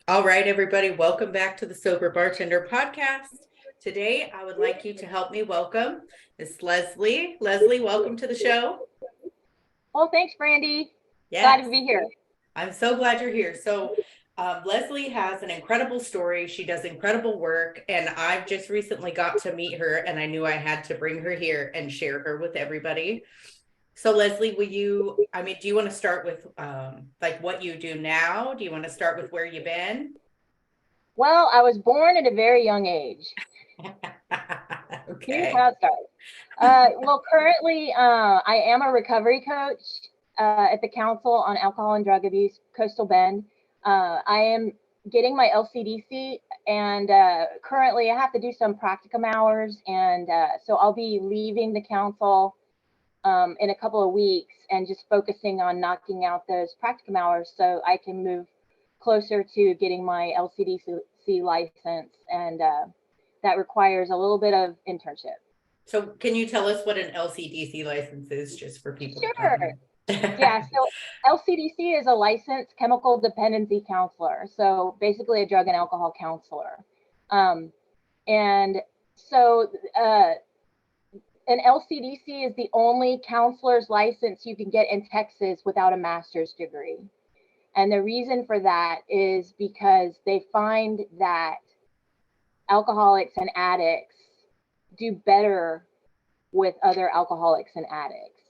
All right, everybody, welcome back to the Sober Bartender podcast. Today, I would like you to help me welcome Miss Leslie. Leslie, welcome to the show. Well, thanks, Brandy. Glad Yes, to be here. I'm so glad you're here. Leslie has an incredible story. She does incredible work, and I've just recently got to meet her, and I knew I had to bring her here and share her with everybody. So, Leslie, do you want to start with like what you do now? Do you want to start with where you've been? Well, I was born at a very young age. Here's Okay. how it started. Well, currently, I am a recovery coach at the Council on Alcohol and Drug Abuse, Coastal Bend. I am getting my LCDC, and currently I have to do some practicum hours, and so I'll be leaving the council in a couple of weeks and just focusing on knocking out those practicum hours so I can move closer to getting my LCDC license, and that requires a little bit of internship. So can you tell us what an LCDC license is, just for people that don't Sure. know? Yeah, so LCDC is a licensed chemical dependency counselor. So basically a drug and alcohol counselor. Um, and so an LCDC is the only counselor's license you can get in Texas without a master's degree. And the reason for that is because they find that alcoholics and addicts do better with other alcoholics and addicts.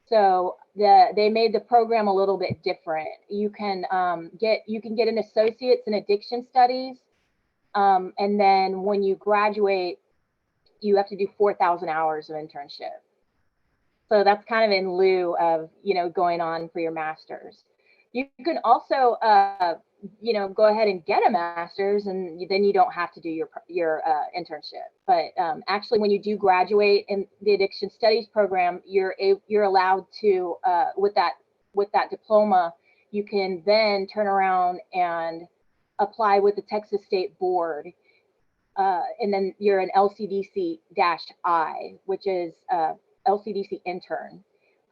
So they made the program a little bit different. You can get an associate's in addiction studies, and then when you graduate, you have to do 4,000 hours of internship. So that's kind of in lieu of going on for your master's. You can also go ahead and get a master's, and then you don't have to do your internship. But actually, when you do graduate in the addiction studies program, you're allowed to with that diploma, you can then turn around and apply with the Texas State Board, and then you're an LCDC-I, which is LCDC intern.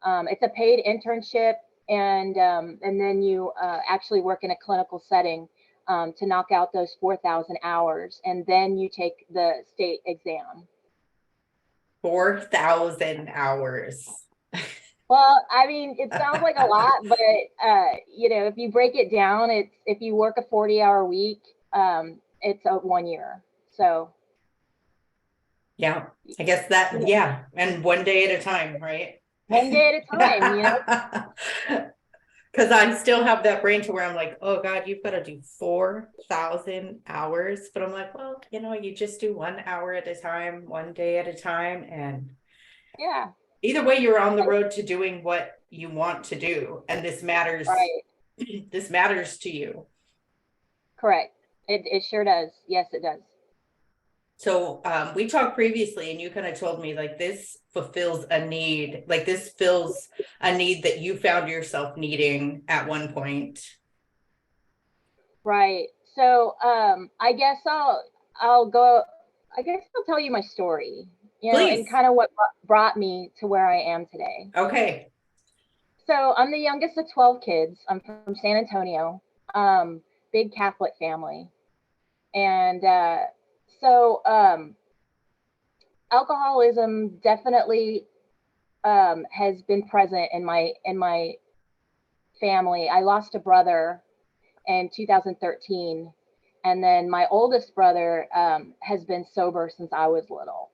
It's a paid internship, and then you actually work in a clinical setting to knock out those 4,000 hours, and then you take the state exam. 4,000 hours. Well, I mean, it sounds like a lot, but if you break it down, if you work a 40-hour week, it's a 1 year. So Yeah, I guess that, yeah. And one day at a time, right? one day at a time. Because I still have that brain to where I'm like, oh God, you've got to do 4,000 hours. But I'm like, well, you just do 1 hour at a time, one day at a time. And Yeah. either way, you're on the road to doing what you want to do. And this matters. Right. This matters to you. Correct. It sure does. Yes, it does. So we talked previously, and you kind of told me like this fulfills a need, like this fills a need that you found yourself needing at one point. Right. So I guess I'll go. I guess I'll tell you my story, and Please. kind of what brought me to where I am today. Okay. So I'm the youngest of 12 kids. I'm from San Antonio, big Catholic family, and alcoholism definitely has been present in my family. I lost a brother in 2013, and then my oldest brother has been sober since I was little.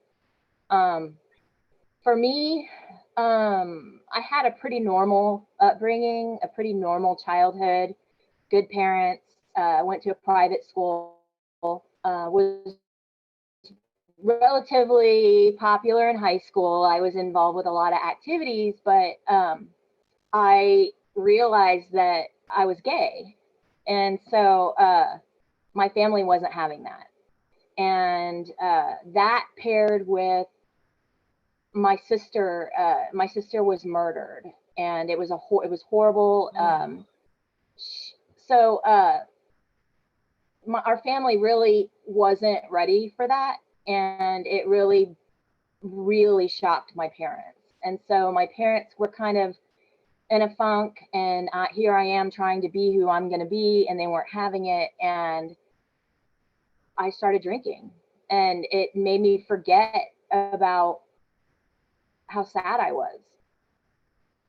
For me, I had a pretty normal upbringing, a pretty normal childhood, good parents, went to a private school, was relatively popular in high school. I was involved with a lot of activities, but I realized that I was gay. And so my family wasn't having that. And that paired with my sister was murdered, and it was horrible. So our family really wasn't ready for that, and it really shocked my parents. And so my parents were kind of in a funk, and here I am trying to be who I'm going to be, and they weren't having it. And I started drinking, and it made me forget about how sad I was.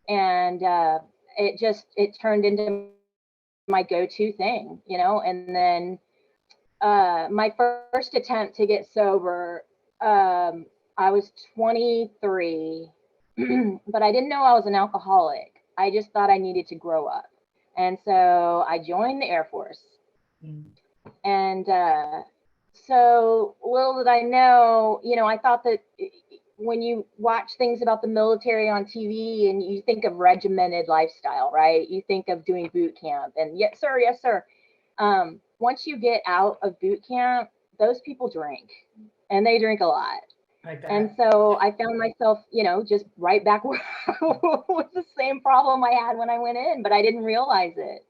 And it turned into my go-to thing, you know. And then my first attempt to get sober, I was 23, but I didn't know I was an alcoholic. I just thought I needed to grow up. And so I joined the Air Force. Mm. And so little did I know, you know, I thought that when you watch things about the military on TV and you think of regimented lifestyle, right? You think of doing boot camp and yes, sir, yes, sir. Once you get out of boot camp, those people drink, and they drink a lot. I And bet. so I found myself, you know, just right back with the same problem I had when I went in, but I didn't realize it.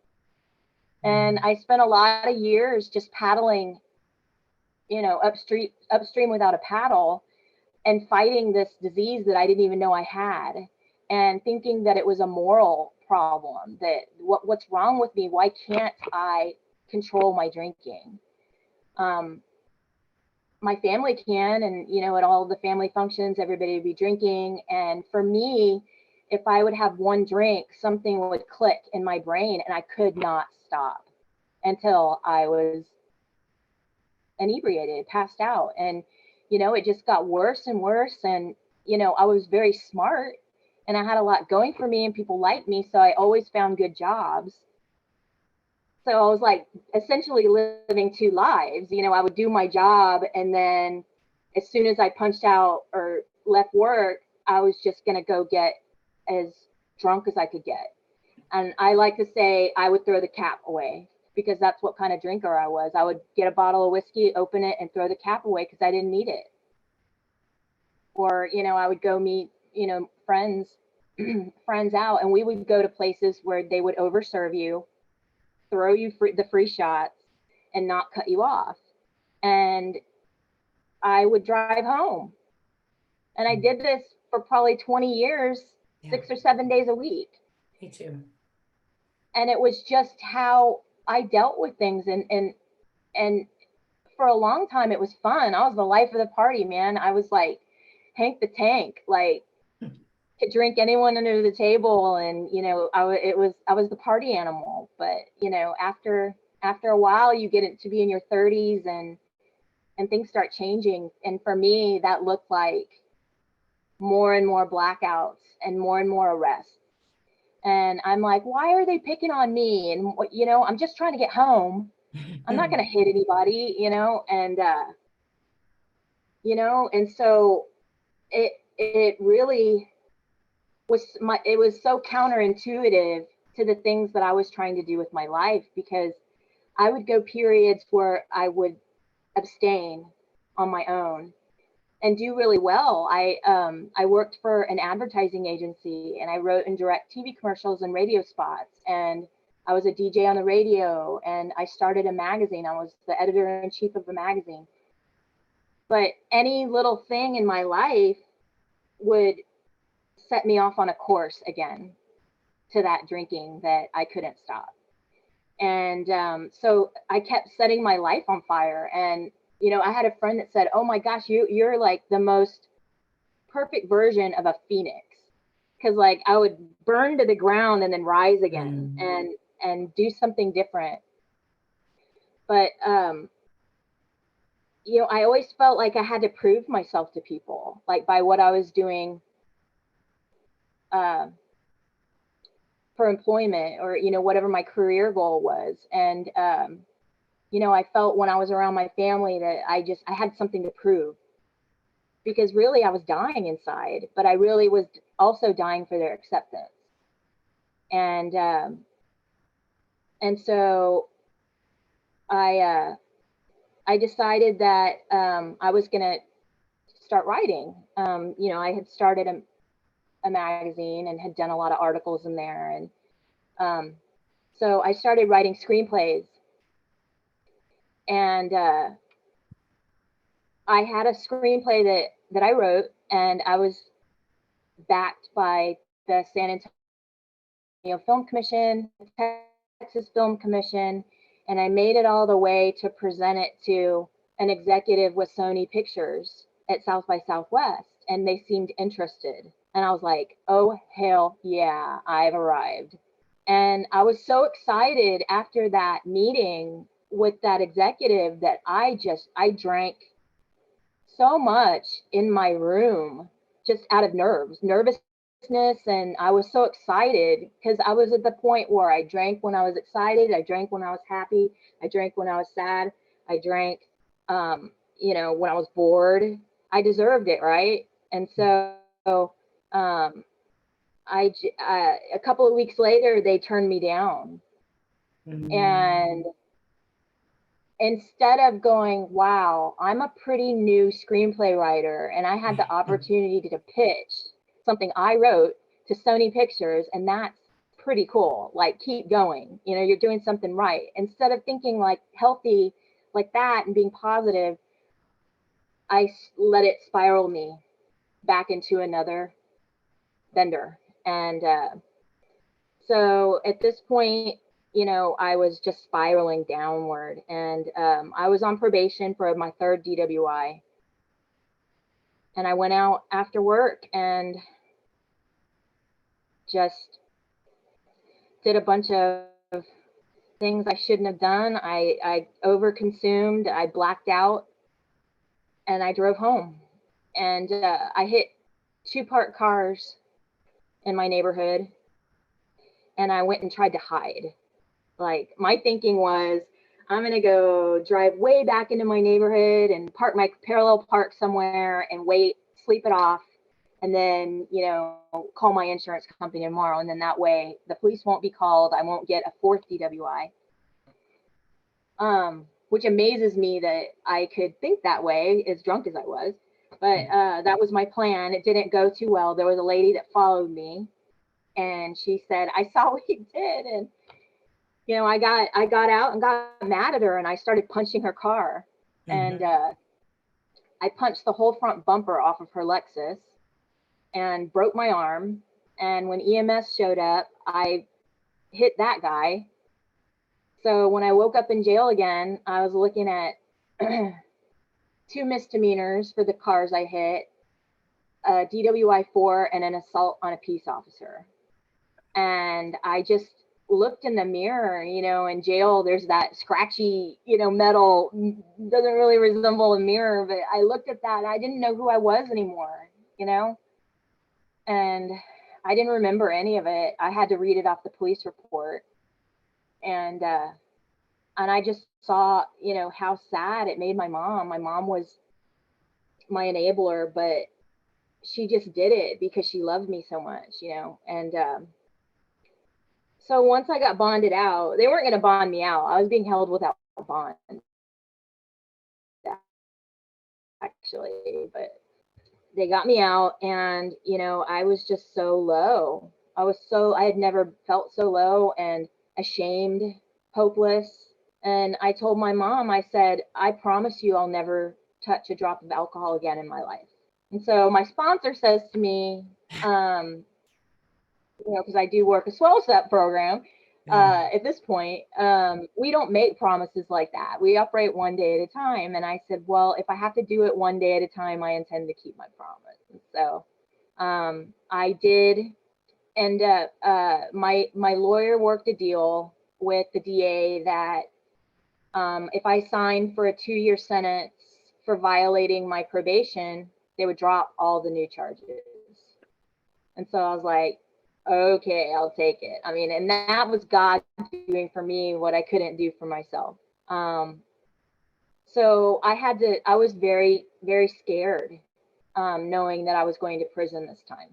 And I spent a lot of years just paddling, you know, upstream without a paddle, and fighting this disease that I didn't even know I had, and thinking that it was a moral problem, that what's wrong with me? Why can't I control my drinking? My family can, and you know, at all the family functions, everybody would be drinking. And for me, if I would have one drink, something would click in my brain and I could not stop until I was inebriated, passed out. And you know, it just got worse and worse. And you know, I was very smart and I had a lot going for me and people liked me, so I always found good jobs. So I was like essentially living two lives. You know, I would do my job, and then as soon as I punched out or left work, I was just going to go get as drunk as I could get. And I like to say I would throw the cap away, because that's what kind of drinker I was. I would get a bottle of whiskey, open it, and throw the cap away because I didn't need it. Or, you know, I would go meet, you know, friends out, and we would go to places where they would overserve you, throw you the free shots, and not cut you off. And I would drive home. And I did this for probably 20 years, Yeah, 6 or 7 days a week. me too. And it was just how I dealt with things. And for a long time, it was fun. I was the life of the party, man. I was like Hank the Tank, like could drink anyone under the table. And, you know, I was the party animal. But, you know, after a while, you get it to be in your 30s, and things start changing. And for me, that looked like more and more blackouts and more arrests. And I'm like, why are they picking on me? And, you know, I'm just trying to get home. I'm not going to hit anybody, you know. And you know, and so it really it was so counterintuitive to the things that I was trying to do with my life, because I would go periods where I would abstain on my own and do really well. I worked for an advertising agency, and I wrote and direct TV commercials and radio spots, and I was a DJ on the radio, and I started a magazine. I was the editor-in-chief of the magazine. But any little thing in my life would set me off on a course again to that drinking that I couldn't stop. And so I kept setting my life on fire. And, you know, I had a friend that said, oh my gosh, you're like the most perfect version of a phoenix. Cause like I would burn to the ground and then rise again and do something different. But, you know, I always felt like I had to prove myself to people, like by what I was doing for employment, or, you know, whatever my career goal was. And, you know, I felt when I was around my family that I had something to prove, because really I was dying inside, but I really was also dying for their acceptance. And so I decided that I was going to start writing. You know, I had started a magazine and had done a lot of articles in there. And so I started writing screenplays. And I had a screenplay that I wrote, and I was backed by the San Antonio Film Commission, Texas Film Commission, and I made it all the way to present it to an executive with Sony Pictures at South by Southwest, and they seemed interested. And I was like, oh, hell yeah, I've arrived. And I was so excited after that meeting with that executive that I drank so much in my room just out of nervousness. And I was so excited because I was at the point where I drank when I was excited. I drank when I was happy. I drank when I was sad. I drank, when I was bored. I deserved it, right? And so a couple of weeks later, they turned me down. And instead of going, wow, I'm a pretty new screenplay writer, and I had the opportunity to pitch something I wrote to Sony Pictures, and that's pretty cool. Like, keep going. You're doing something right. Instead of thinking like healthy like that and being positive, I let it spiral me back into another vendor. And so at this point, I was just spiraling downward, and I was on probation for my third DWI. And I went out after work and just did a bunch of things I shouldn't have done. I overconsumed, I blacked out, and I drove home. And I hit 2 parked cars in my neighborhood, and I went and tried to hide. Like, my thinking was, I'm going to go drive way back into my neighborhood and park my parallel park somewhere and wait, sleep it off, and then, call my insurance company tomorrow. And then that way the police won't be called. I won't get a 4th DWI. Which amazes me that I could think that way, as drunk as I was. But that was my plan. It didn't go too well. There was a lady that followed me, and she said, I saw what you did. And I got out and got mad at her, and I started punching her car. And I punched the whole front bumper off of her Lexus and broke my arm. And when EMS showed up, I hit that guy. So when I woke up in jail again, I was looking at 2 misdemeanors for the cars I hit, a DWI 4, and an assault on a peace officer. And I just looked in the mirror. In jail, there's that scratchy, metal, doesn't really resemble a mirror, but I looked at that and I didn't know who I was anymore, and I didn't remember any of it. I had to read it off the police report. And I just saw, how sad it made my mom. My mom was my enabler, but she just did it because she loved me so much, and so once I got bonded out, they weren't going to bond me out. I was being held without a bond, actually, but they got me out, and, I was just so low. I had never felt so low and ashamed, hopeless. And I told my mom, I said, I promise you I'll never touch a drop of alcohol again in my life. And so my sponsor says to me, because I do work a 12-step program at this point, we don't make promises like that. We operate one day at a time. And I said, well, if I have to do it one day at a time, I intend to keep my promise. And so I did end up, my lawyer worked a deal with the DA that if I signed for a 2-year sentence for violating my probation, they would drop all the new charges. And so I was like, okay, I'll take it. I mean, and that was God doing for me what I couldn't do for myself. So I was very, very scared, knowing that I was going to prison this time.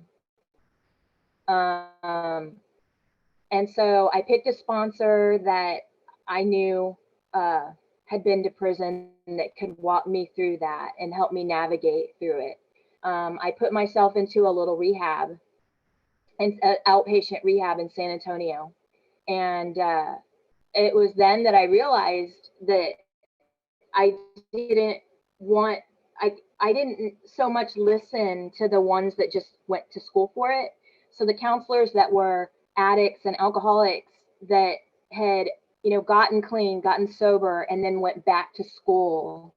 And so I picked a sponsor that I knew had been to prison that could walk me through that and help me navigate through it. I put myself into a little rehab, an outpatient rehab in San Antonio. And it was then that I realized that I didn't want, I didn't so much listen to the ones that just went to school for it. So the counselors that were addicts and alcoholics that had, you know, gotten clean, gotten sober, and then went back to school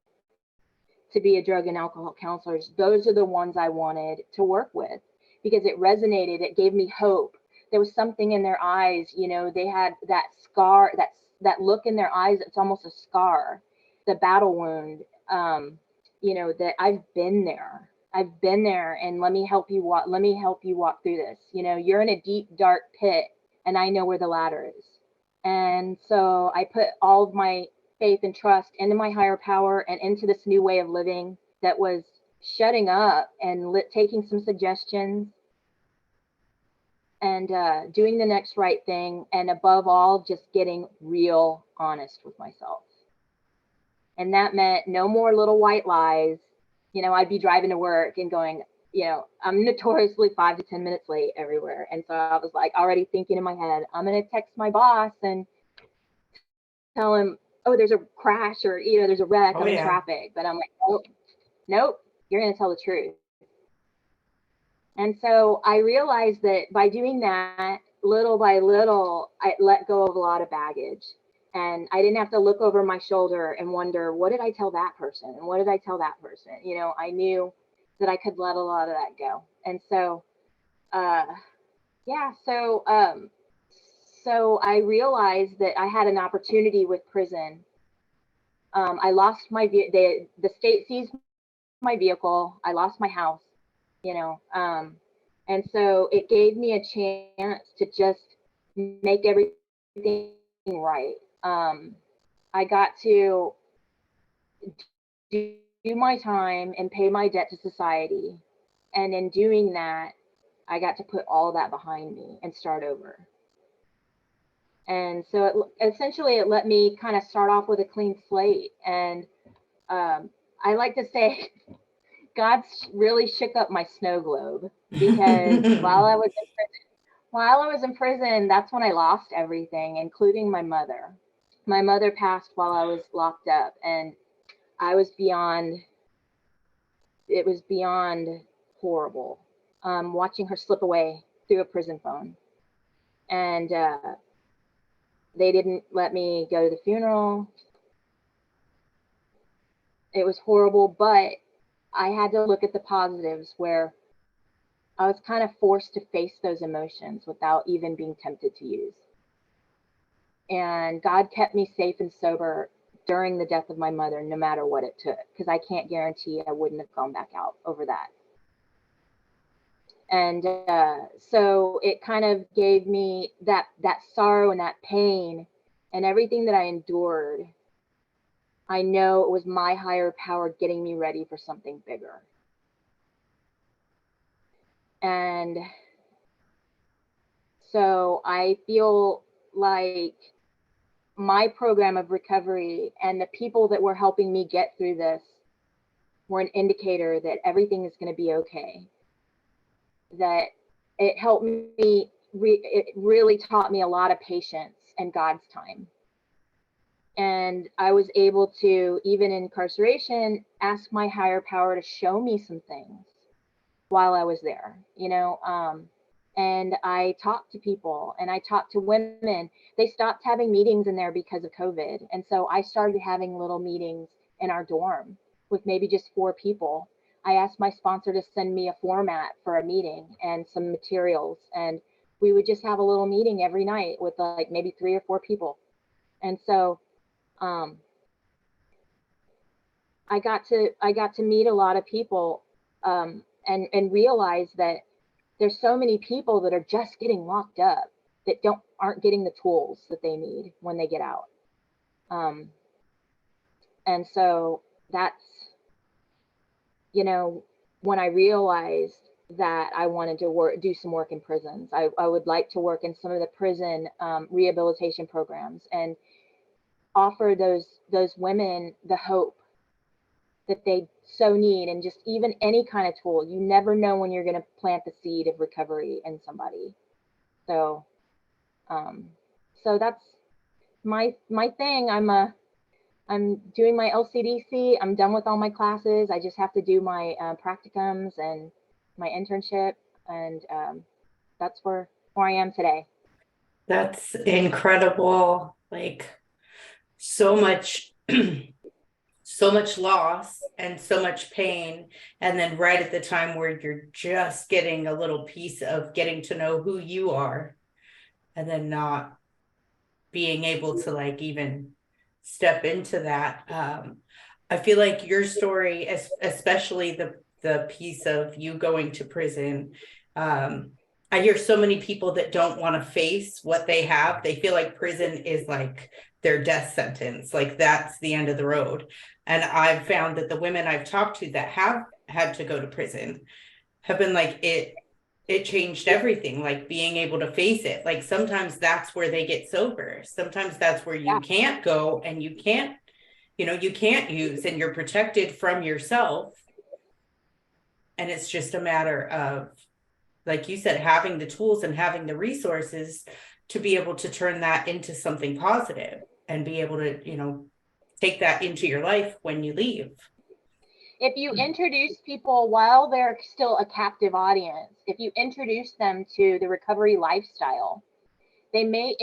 to be a drug and alcohol counselor. Those are the ones I wanted to work with because it resonated. It gave me hope. There was something in their eyes, you know, they had that scar, that look in their eyes. It's almost a scar, the battle wound, you know, that I've been there. I've been there, and let me help you walk. Let me help you walk through this. You know, you're in a deep, dark pit, and I know where the ladder is. And so I put all of my faith and trust into my higher power and into this new way of living that was shutting up and taking some suggestions and doing the next right thing. And above all, just getting real honest with myself. And that meant no more little white lies. You know, I'd be driving to work and going, you know, I'm notoriously 5 to 10 minutes late everywhere. And so I was like already thinking in my head, I'm going to text my boss and tell him, oh, there's a crash or, you know, there's a wreck, I'm in traffic. But I'm like, nope, you're going to tell the truth. And so I realized that by doing that, little by little, I let go of a lot of baggage. And I didn't have to look over my shoulder and wonder, what did I tell that person? And what did I tell that person? You know, I knew that I could let a lot of that go. And so, so I realized that I had an opportunity with prison. I lost my, the state seized my vehicle. I lost my house, you know, and so it gave me a chance to just make everything right. I got to do my time and pay my debt to society. And in doing that, I got to put all that behind me and start over. And so essentially it let me kind of start off with a clean slate. And I like to say, God really shook up my snow globe because while I was in prison, that's when I lost everything, including my mother. My mother passed while I was locked up, and I was beyond, it was beyond horrible. Watching her slip away through a prison phone. And they didn't let me go to the funeral. It was horrible, but I had to look at the positives where I was kind of forced to face those emotions without even being tempted to use. And God kept me safe and sober during the death of my mother, no matter what it took, because I can't guarantee I wouldn't have gone back out over that. And so it kind of gave me that sorrow and that pain and everything that I endured. I know it was my higher power getting me ready for something bigger. And so I feel like my program of recovery and the people that were helping me get through this were an indicator that everything is going to be okay. That it helped me, it really taught me a lot of patience and God's time. And I was able to, even in incarceration, ask my higher power to show me some things while I was there, you know. And I talked to people and I talked to women. They stopped having meetings in there because of COVID. And so I started having little meetings in our dorm with maybe just 4 people. I asked my sponsor to send me a format for a meeting and some materials. And we would just have a little meeting every night with like maybe 3 or 4 people. And so I got to meet a lot of people and realize that there's so many people that are just getting locked up that aren't getting the tools that they need when they get out. And so that's, you know, when I realized that I wanted to do some work in prisons. I would like to work in some of the prison rehabilitation programs and offer those women the hope that they so need, and just even any kind of tool. You never know when you're going to plant the seed of recovery in somebody. So so that's my thing. I'm doing my LCDC. I'm done with all my classes. I just have to do my practicums and my internship, and that's where I am today. That's incredible. Like so much, so much loss and so much pain. And then right at the time where you're just getting a little piece of getting to know who you are, and then not being able to like even step into that. I feel like your story, especially the piece of you going to prison, um, I hear so many people that don't want to face what they have. They feel like prison is like their death sentence, like that's the end of the road. And I've found that the women I've talked to that have had to go to prison have been like it changed everything, like being able to face it. Like sometimes that's where they get sober, sometimes that's where Yeah. you can't go and you can't, you can't use, and you're protected from yourself. And it's just a matter of, like you said, having the tools and having the resources to be able to turn that into something positive and be able to, take that into your life when you leave. If you introduce people while they're still a captive audience, if you introduce them to the recovery lifestyle, they may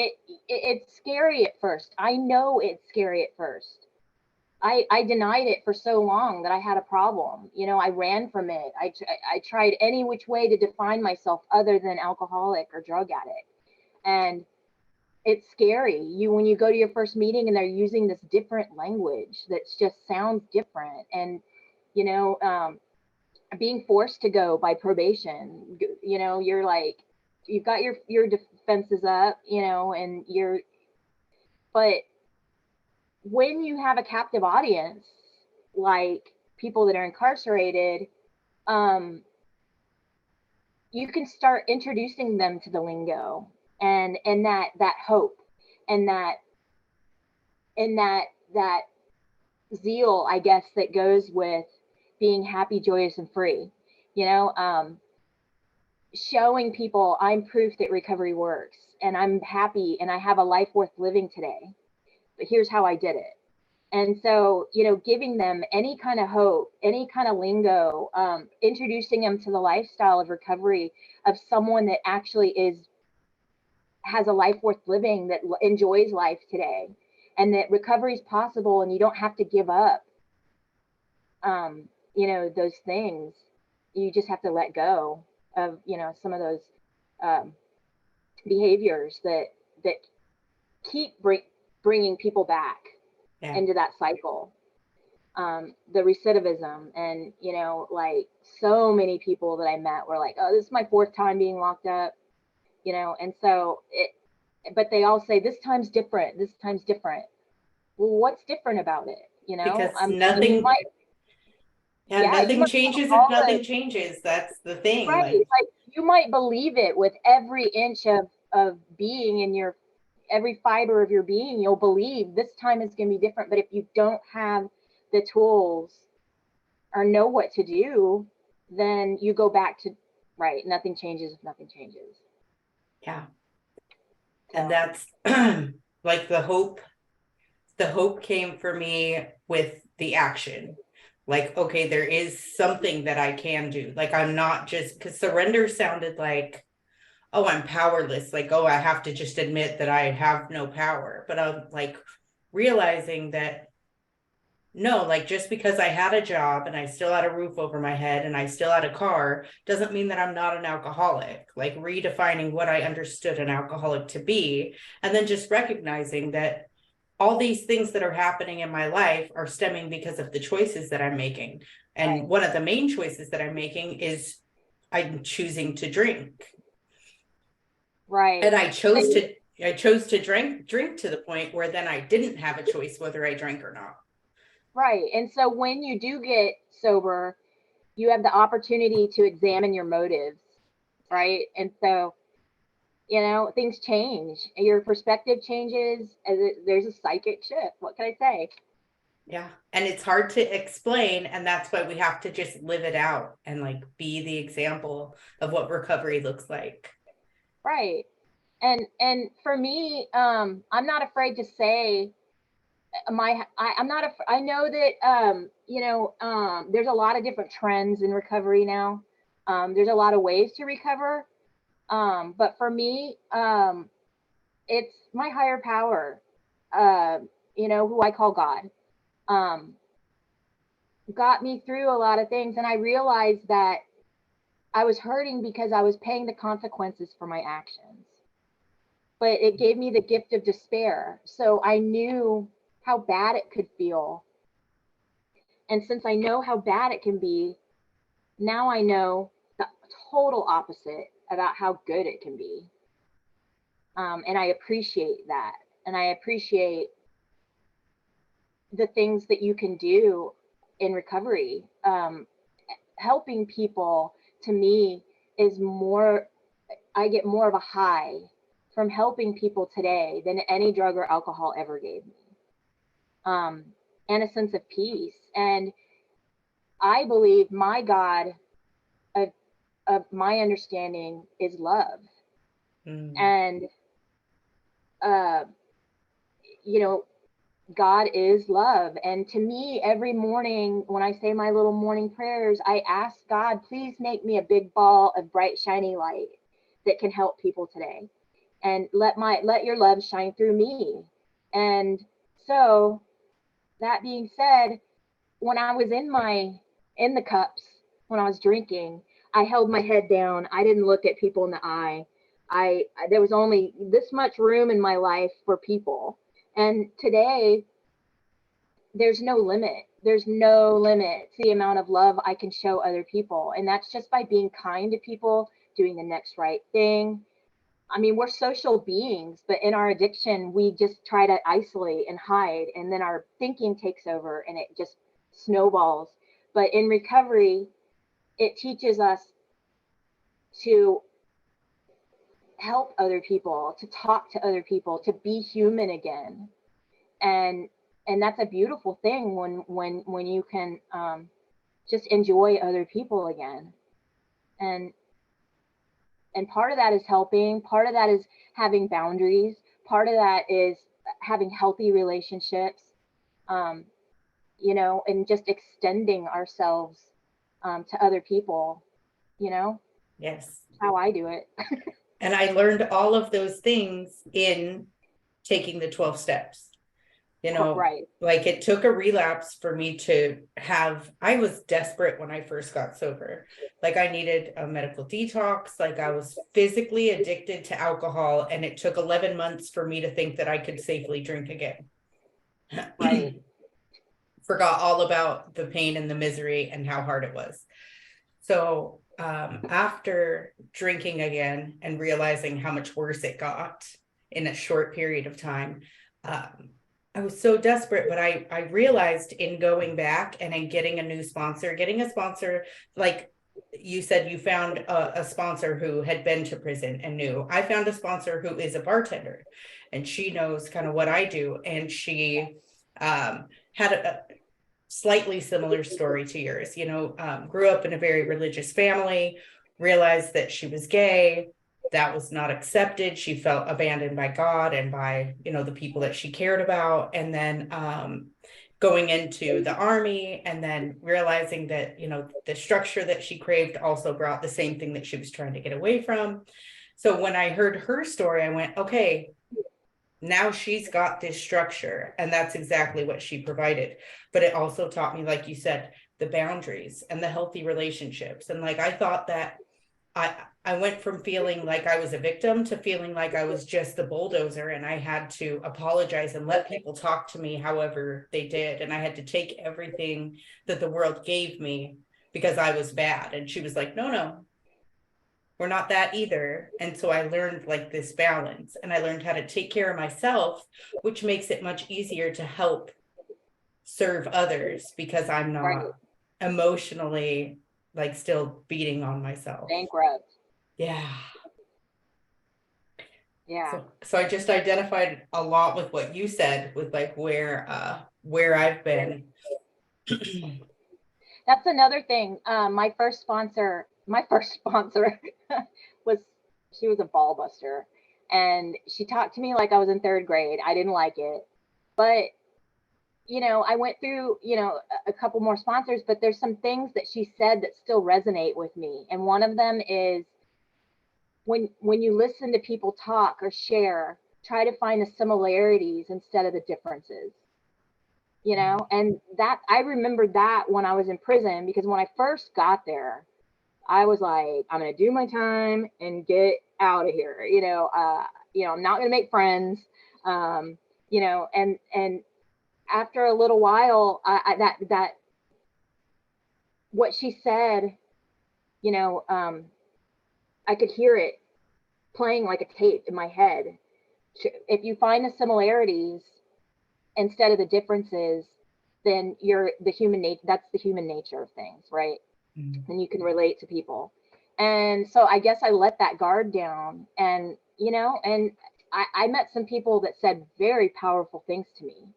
it's scary at first. I know it's scary at first. I denied it for so long that I had a problem. I ran from it. I tried any which way to define myself other than alcoholic or drug addict. And it's scary. When you go to your first meeting and they're using this different language that just sounds different. And, you know, um, being forced to go by probation, you're like, you've got your defenses up, and but when you have a captive audience, like people that are incarcerated, um, you can start introducing them to the lingo and that hope and that zeal, I guess, that goes with being happy, joyous, and free. You know, showing people I'm proof that recovery works, and I'm happy, and I have a life worth living today. But here's how I did it. And so, giving them any kind of hope, any kind of lingo, introducing them to the lifestyle of recovery of someone that actually has a life worth living, that enjoys life today, and that recovery is possible, and you don't have to give up, those things. You just have to let go of, some of those um, behaviors that keep bringing people back Yeah. into that cycle. The recidivism, and like so many people that I met were like, oh, this is my fourth time being locked up, and so but they all say this time's different, this time's different. Well, what's different about it? Because You nothing, might, yeah, yeah, you nothing might changes if all the nothing changes. That's the thing. right, Like, like you might believe it with every inch of being in your every fiber of your being. You'll believe this time is going to be different, but if you don't have the tools or know what to do, then you go back to right. Nothing changes if nothing changes. yeah. And So that's like the hope came for me with the action. Like, okay, there is something that I can do. Like, I'm not just, because surrender sounded like, oh, I'm powerless. Like, oh, I have to just admit that I have no power. But I'm like realizing that no, like just because I had a job and I still had a roof over my head and I still had a car doesn't mean that I'm not an alcoholic. Like redefining what I understood an alcoholic to be, and then just recognizing that all these things that are happening in my life are stemming because of the choices that I'm making. And right, one of the main choices that I'm making is I'm choosing to drink. right, And I chose and to I chose to drink to the point where then I didn't have a choice whether I drank or not. right. And so when you do get sober, you have the opportunity to examine your motives, right? And so things change, your perspective changes, there's a psychic shift. What can I say? Yeah. And it's hard to explain. And that's why we have to just live it out and like be the example of what recovery looks like. Right. And for me, I'm not afraid to say I'm not I know that there's a lot of different trends in recovery now. There's a lot of ways to recover. But for me, it's my higher power, who I call God, um, got me through a lot of things. And I realized that I was hurting because I was paying the consequences for my actions. But it gave me the gift of despair. So I knew how bad it could feel. And since I know how bad it can be, now I know the total opposite about how good it can be. And I appreciate that. And I appreciate the things that you can do in recovery. Helping people, to me, is more, I get more of a high from helping people today than any drug or alcohol ever gave me. And a sense of peace. And I believe my God of my understanding is love. And, uh, you know, God is love. And to me, every morning when I say my little morning prayers, I ask God, please make me a big ball of bright, shiny light that can help people today. And let your love shine through me. And so that being said, when I was in the cups, when I was drinking, I held my head down. I didn't look at people in the eye. There was only this much room in my life for people. And today there's no limit. There's no limit to the amount of love I can show other people. And that's just by being kind to people, doing the next right thing. I mean, we're social beings, but in our addiction, we just try to isolate and hide. And then our thinking takes over and it just snowballs. But in recovery, it teaches us to help other people, to talk to other people, to be human again. And that's a beautiful thing when you can just enjoy other people again. And part of that is helping, part of that is having boundaries, part of that is having healthy relationships, and just extending ourselves to other people, Yes. how I do it. And I learned all of those things in taking the 12 steps. Right. Like it took a relapse for me to I was desperate when I first got sober. Like I needed a medical detox. Like I was physically addicted to alcohol, and it took 11 months for me to think that I could safely drink again. Right. Forgot all about the pain and the misery and how hard it was. So after drinking again and realizing how much worse it got in a short period of time, I was so desperate, but I realized in going back and in getting a sponsor, like you said, you found a sponsor who had been to prison and knew. I found a sponsor who is a bartender, and she knows kind of what I do. And she had a slightly similar story to yours, grew up in a very religious family, realized that she was gay. That was not accepted. She felt abandoned by God and by, the people that she cared about. And then going into the army and then realizing that, the structure that she craved also brought the same thing that she was trying to get away from. So when I heard her story, I went, okay, now she's got this structure, and that's exactly what she provided. But it also taught me, like you said, the boundaries and the healthy relationships. And like I thought that I went from feeling like I was a victim to feeling like I was just the bulldozer, and I had to apologize and let people talk to me however they did. And I had to take everything that the world gave me because I was bad. And she was like, no, we're not that either. And so I learned like this balance, and I learned how to take care of myself, which makes it much easier to help serve others because I'm not Right. emotionally like still beating on myself. Bankrupt. Yeah. Yeah. So I just identified a lot with what you said with like where I've been. That's another thing. My first sponsor was, she was a ball buster, and she talked to me like I was in third grade. I didn't like it, but I went through, a couple more sponsors, but there's some things that she said that still resonate with me. And one of them is when you listen to people talk or share, try to find the similarities instead of the differences, you know? And that, I remembered that when I was in prison, because when I first got there, I was like, I'm going to do my time and get out of here. I'm not going to make friends. And after a little while, that what she said, I could hear it playing like a tape in my head. If you find the similarities instead of the differences, then you're the human nature. That's the human nature of things, right? Mm-hmm. And you can relate to people. And so I guess I let that guard down, and I met some people that said very powerful things to me,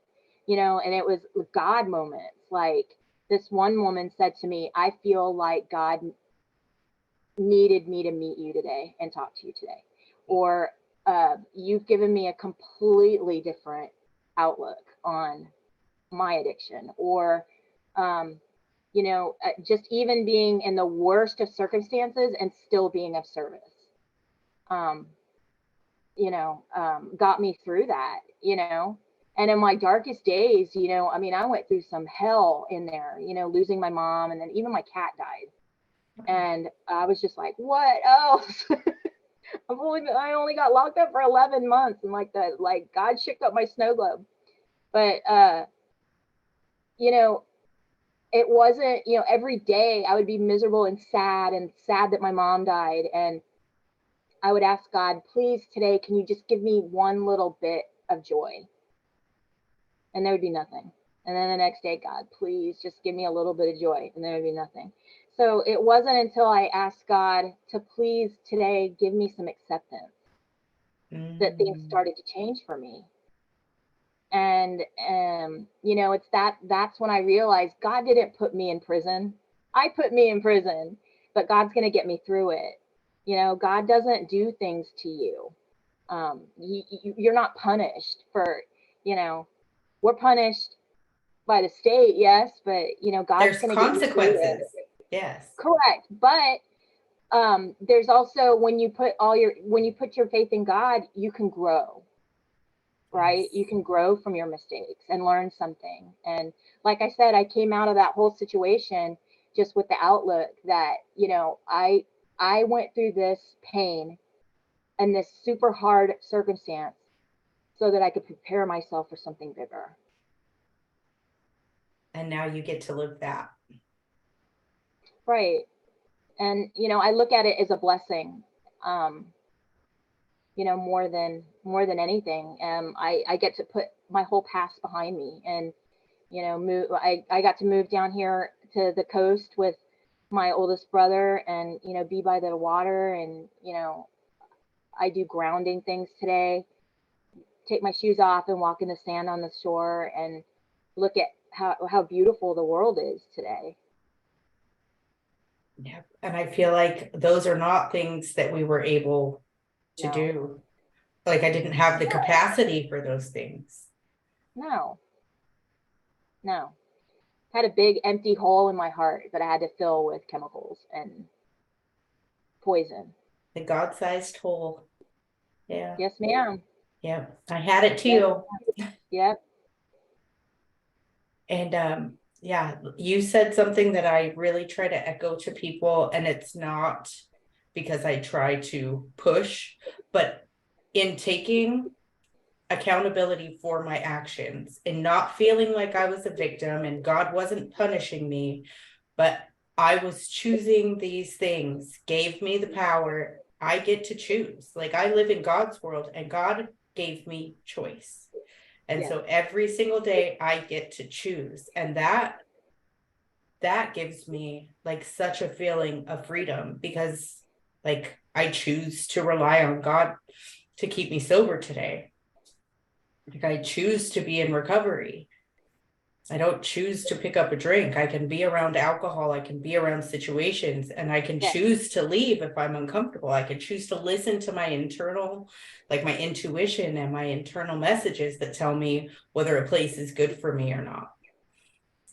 and it was God moments. Like this one woman said to me, I feel like God needed me to meet you today and talk to you today. Or you've given me a completely different outlook on my addiction. Or just even being in the worst of circumstances and still being of service, got me through that, and in my darkest days, I went through some hell in there, losing my mom, and then even my cat died. And I was just like, what else? I only got locked up for 11 months, and God shook up my snow globe. But it wasn't, every day I would be miserable and sad that my mom died. And I would ask God, please today, can you just give me one little bit of joy? And there would be nothing. And then the next day, God, please just give me a little bit of joy. And there would be nothing. So it wasn't until I asked God to please today give me some acceptance that things started to change for me. And that's when I realized God didn't put me in prison. I put me in prison, but God's going to get me through it. God doesn't do things to you. You're not punished for, we're punished by the state, yes, but God's going to get you through it. Yes. Correct. But there's also when you put your faith in God, you can grow. Right? You can grow from your mistakes and learn something. And like I said, I came out of that whole situation just with the outlook that, I went through this pain and this super hard circumstance so that I could prepare myself for something bigger. And now you get to live that. Right. And, I look at it as a blessing. More than anything. I get to put my whole past behind me and, I got to move down here to the coast with my oldest brother and, be by the water. And, I do grounding things today, take my shoes off and walk in the sand on the shore and look at how beautiful the world is today. Yeah. And I feel like those are not things that we were able to do. Like I didn't have the capacity for those things. No. I had a big empty hole in my heart that I had to fill with chemicals and poison. The God-sized hole. Yeah. Yes, ma'am. Yeah. I had it too. Yep. And yeah, you said something that I really try to echo to people, and it's not because I try to push, but in taking accountability for my actions and not feeling like I was a victim and God wasn't punishing me, but I was choosing these things, gave me the power. I get to choose. Like I live in God's world and God gave me choice. And so every single day I get to choose. And that gives me like such a feeling of freedom because like I choose to rely on God to keep me sober today. Like I choose to be in recovery. I don't choose to pick up a drink. I can be around alcohol. I can be around situations and I can choose to leave if I'm uncomfortable. I can choose to listen to my internal, like my intuition and my internal messages that tell me whether a place is good for me or not.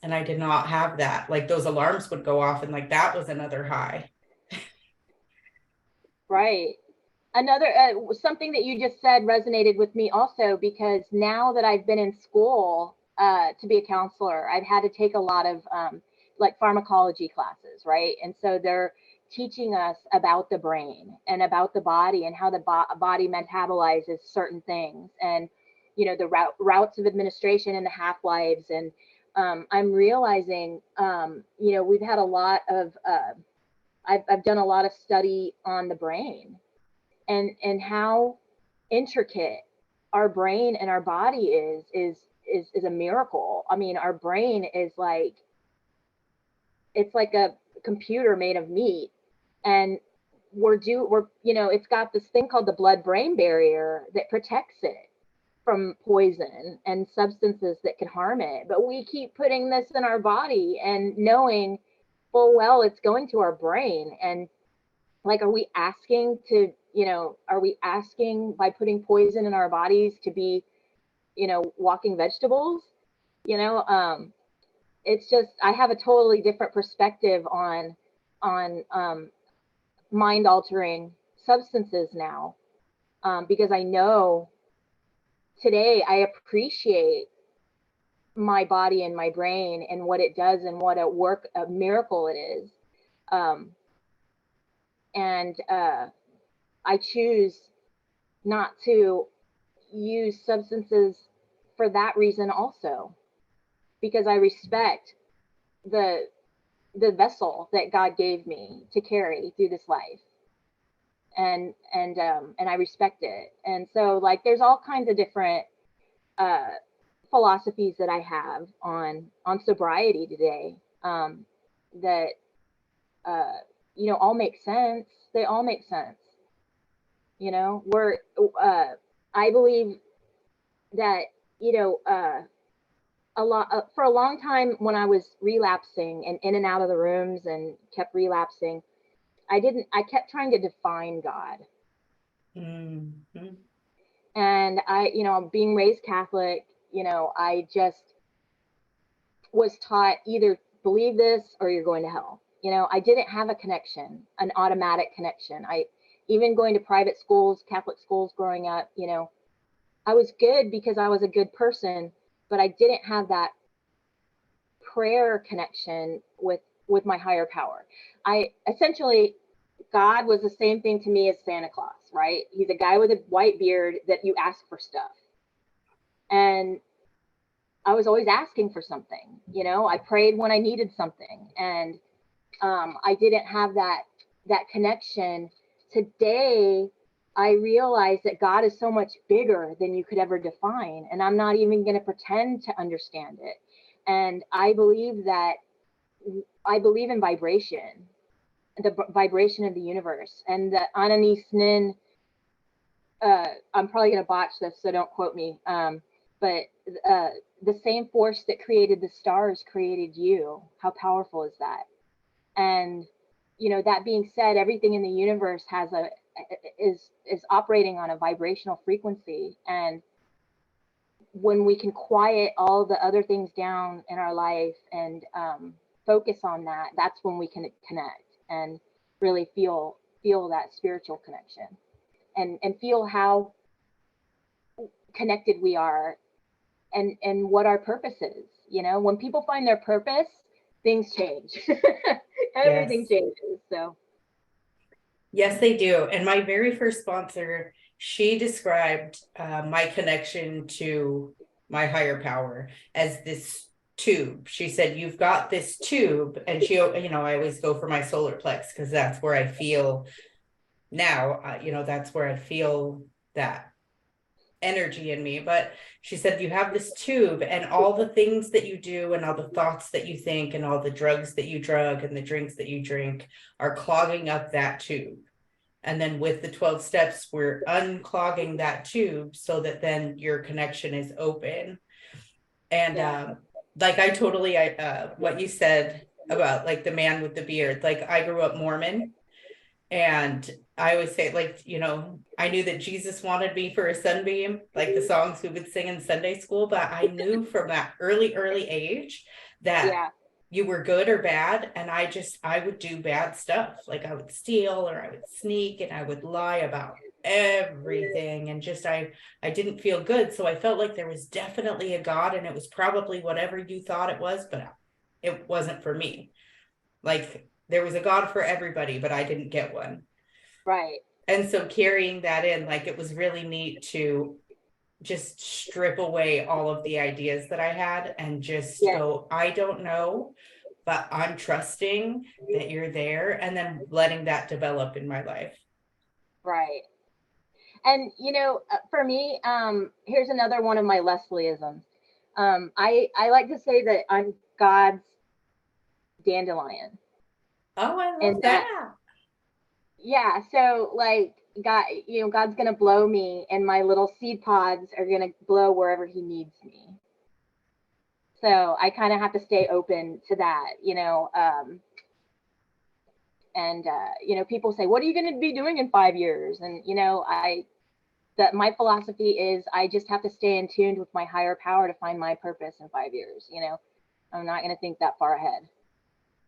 And I did not have that. Like those alarms would go off and like that was another high. Right. another something that you just said resonated with me also, because now that I've been in school to be a counselor, I've had to take a lot of like pharmacology classes, right? And so they're teaching us about the brain and about the body and how the body metabolizes certain things, and the routes of administration and the half-lives. And I'm realizing we've had a lot of I've done a lot of study on the brain, and how intricate our brain and our body is a miracle. I mean, our brain is like, it's like a computer made of meat, and we're it's got this thing called the blood brain barrier that protects it from poison and substances that can harm it. But we keep putting this in our body and knowing full well it's going to our brain. And like, are we asking by putting poison in our bodies to be walking vegetables? It's just, I have a totally different perspective on mind altering substances now, because I know today I appreciate my body and my brain and what it does and what a miracle it is. And I choose not to use substances for that reason also, because I respect the vessel that God gave me to carry through this life. And I respect it. And so, like, there's all kinds of different philosophies that I have on sobriety today, that all make sense. They all make sense. I believe that for a long time when I was relapsing and in and out of the rooms and kept relapsing, I kept trying to define God. Mm-hmm. And being raised Catholic, I just was taught either believe this or you're going to hell. I didn't have a connection, an automatic connection. Even going to private schools, Catholic schools growing up, I was good because I was a good person, but I didn't have that prayer connection with my higher power. God was the same thing to me as Santa Claus, right? He's a guy with a white beard that you ask for stuff. And I was always asking for something, I prayed when I needed something. And I didn't have that connection. Today, I realize that God is so much bigger than you could ever define. And I'm not even going to pretend to understand it. And I believe in vibration, the vibration of the universe, and the Ananis Nin. I'm probably going to botch this, so don't quote me. But the same force that created the stars created you. How powerful is that? And that being said, everything in the universe is operating on a vibrational frequency. And when we can quiet all the other things down in our life and focus on that, that's when we can connect and really feel that spiritual connection, and feel how connected we are, and what our purpose is. When people find their purpose, things change. Everything changes. So yes, they do. And my very first sponsor, she described my connection to my higher power as this tube. She said, you've got this tube. And she, I always go for my solar plex because that's where I feel now, that's where I feel that energy in me. But she said, you have this tube, and all the things that you do and all the thoughts that you think and all the drugs that you drug and the drinks that you drink are clogging up that tube. And then with the 12 steps, we're unclogging that tube so that then your connection is open. And like I totally what you said about like the man with the beard, like I grew up Mormon. And I always say, like, I knew that Jesus wanted me for a sunbeam, like the songs we would sing in Sunday school. But I knew from that early age that you were good or bad. And I would do bad stuff. Like I would steal or I would sneak and I would lie about everything. And just, I didn't feel good. So I felt like there was definitely a God, and it was probably whatever you thought it was, but it wasn't for me. Like there was a God for everybody, but I didn't get one. Right. And so carrying that in, like it was really neat to just strip away all of the ideas that I had and just Yeah. go, I don't know, but I'm trusting that you're there, and then letting that develop in my life. Right. And for me, here's another one of my Leslieisms. I like to say that I'm God's dandelion, Oh, I love and that, that. yeah. So like God, God's gonna blow me, and my little seed pods are gonna blow wherever He needs me. So I kind of have to stay open to that. And people say, "What are you going to be doing in 5 years?" And that my philosophy is I just have to stay in tune with my higher power to find my purpose in 5 years. I'm not going to think that far ahead.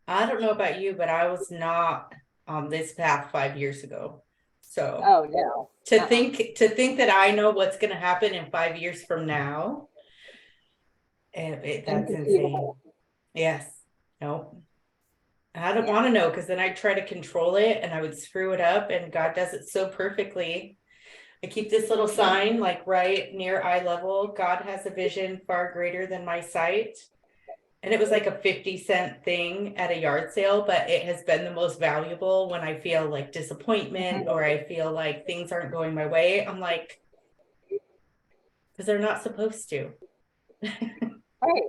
I don't know about you, but I was not on this path 5 years ago. So Oh no. to Uh-uh. think that I know what's going to happen in 5 years from now, that's insane. Inconceivable. Yes. No, I don't Yeah. want to know, because then I'd try to control it and I would screw it up, and God does it so perfectly. I keep this little sign like right near eye level. God has a vision far greater than my sight. And it was like a 50-cent thing at a yard sale, but it has been the most valuable when I feel like disappointment, or I feel like things aren't going my way. I'm like, because they're not supposed to. Right.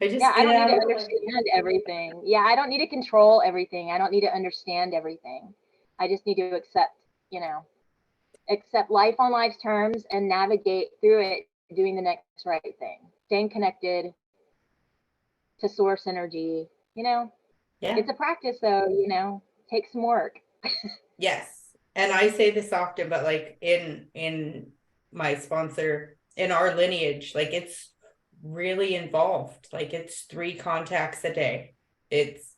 I Yeah, just I get don't need out to of the way. understand everything. Yeah, I don't need to control everything. I don't need to understand everything. I just need to you know, accept life on life's terms and navigate through it, doing the next right thing, staying connected to source energy. Yeah. It's a practice though, takes some work. Yes. And I say this often, but like in my sponsor, in our lineage, like it's really involved. Like it's 3 contacts a day. It's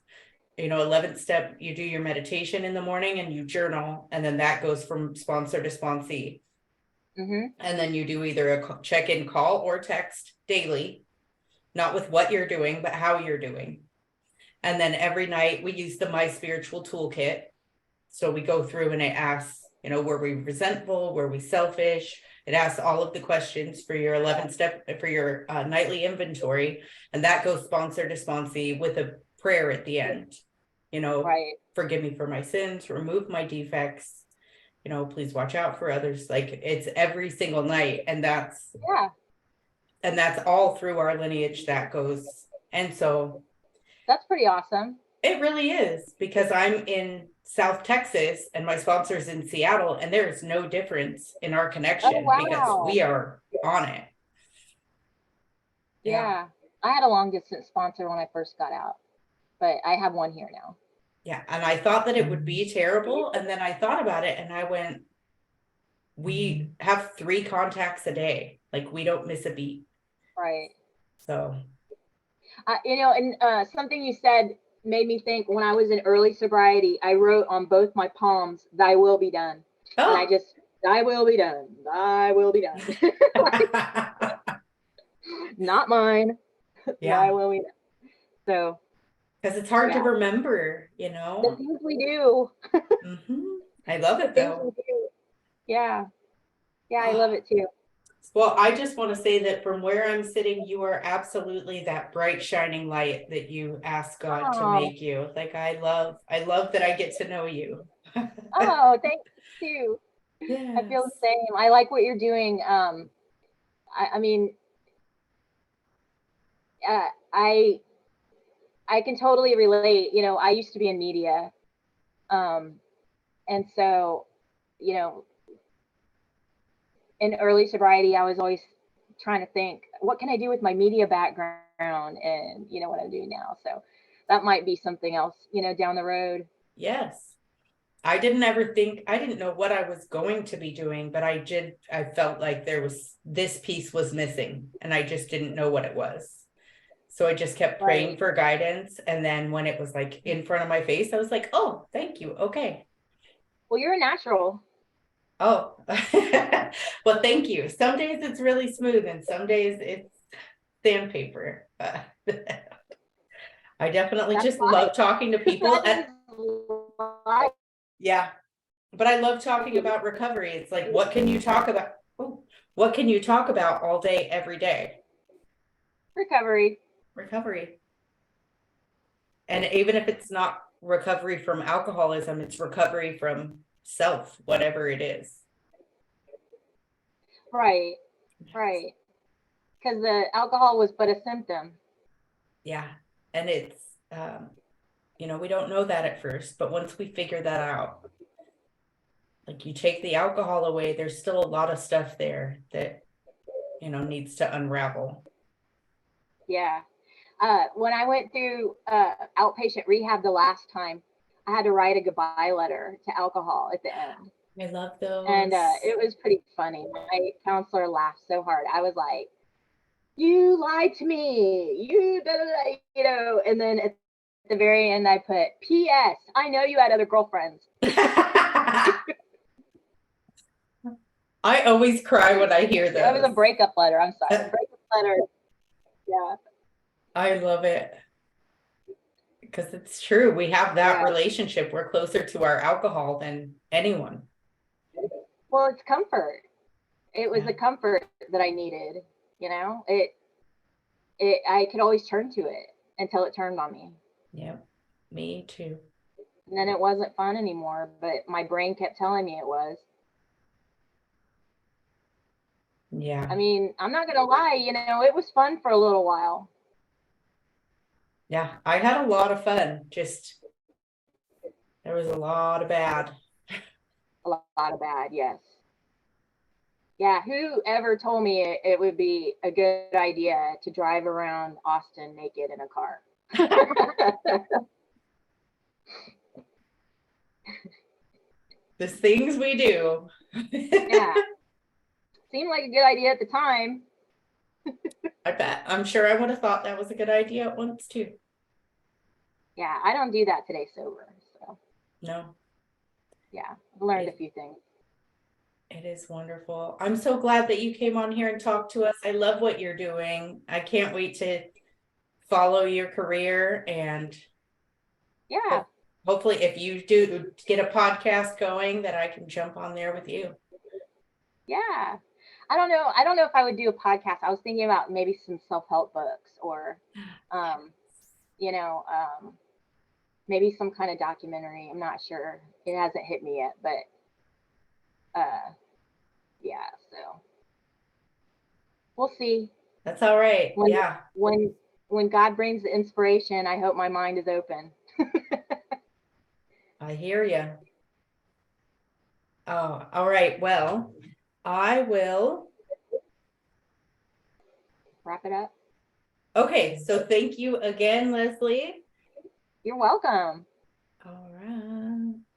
11th step, you do your meditation in the morning and you journal, and then that goes from sponsor to sponsee. Mm-hmm. And then you do either a check-in call or text daily, not with what you're doing, but how you're doing. And then every night we use the My Spiritual Toolkit. So we go through and it asks, were we resentful? Were we selfish? It asks all of the questions for your 11th step, for your nightly inventory. And that goes sponsor to sponsee with a prayer at the end. Right. Forgive me for my sins, remove my defects, please watch out for others. Like it's every single night. Yeah, And that's all through our lineage that goes. And so that's pretty awesome. it really is, because I'm in South Texas and my sponsor's in Seattle, and there is no difference in our Oh, connection because wow. we are on it. Yeah. Yeah. I had a long distance sponsor when I first got out, but I have one here now. Yeah. And I thought that it would be terrible. And then I thought about it and I went, we have 3 contacts a day. Like we don't miss a beat. Right. So, And something you said made me think when I was in early sobriety, I wrote on both my palms, "Thy will be done." And I oh, just, "Thy will be done. Thy will be done." Not mine. Thy yeah. will be done. So, Because it's hard to yeah, remember, the things we do, I love the it things we though. do. Yeah. Yeah, I love it too. Well, I just want to say that from where I'm sitting, you are absolutely that bright, shining light that you ask God to Oh, make you. Like I love that I get to know you. oh, thank you. I feel the Yes. same. I like what you're doing. I mean, uh, I I can totally relate. I used to be in media, um, and so you know, in early sobriety, I was always trying to think, what can I do with my media background, and what I'm doing now. So that might be something else, down the road. Yes. I didn't know what I was going to be doing, but I felt like this piece was missing and I just didn't know what it was. So I just kept praying Right. for guidance. And then when it was like in front of my face, I was like, oh, thank you. Okay. Well, you're a natural. Oh, well, thank you. Some days it's really smooth and some days it's sandpaper. I definitely That's just fine. love talking to people. That is life. Yeah, but I love talking about recovery. It's like, what can you talk about? Oh, what can you talk about all day, every day? Recovery. Recovery. And even if it's not recovery from alcoholism, it's recovery from self, whatever it is. Right. Right. Because the alcohol was but a symptom. Yeah. And it's, we don't know that at first, but once we figure that out, like you take the alcohol away, there's still a lot of stuff there that, needs to unravel. Yeah. When I went through outpatient rehab the last time, I had to write a goodbye letter to alcohol at the end. I love those. And it was pretty funny. My counselor laughed so hard. I was like, you lied to me. And then at the very end, I put, P.S. I know you had other girlfriends. I always cry when I hear those. That was a breakup letter. I'm sorry. Breakup letter. Yeah. I love it. Because it's true. We have that relationship. We're closer to our alcohol than anyone. Well, it's comfort. It was the comfort that I needed. I could always turn to it until it turned on me. Yep. Me too. And then it wasn't fun anymore, but my brain kept telling me it was. Yeah. I mean, I'm not going to lie, it was fun for a little while. Yeah. I had a lot of fun. Just, there was a lot of bad. A lot of bad, yes. Yeah, whoever told me it would be a good idea to drive around Austin naked in a car? The things we do. Yeah. Seemed like a good idea at the time. I bet. I'm sure I would have thought that was a good idea at once too. Yeah, I don't do that today sober. So no. Yeah, I've learned a few things. It is wonderful. I'm so glad that you came on here and talked to us. I love what you're doing. I can't wait to follow your career, and hopefully if you do get a podcast going, that I can jump on there with you. Yeah. I don't know if I would do a podcast. I was thinking about maybe some self-help books or maybe some kind of documentary. I'm not sure. It hasn't hit me yet, but so we'll see. That's all right. When God brings the inspiration, I hope my mind is open. I hear you. Oh, all right. Well, I will wrap it up. Okay, so thank you again, Leslie. You're welcome. All right.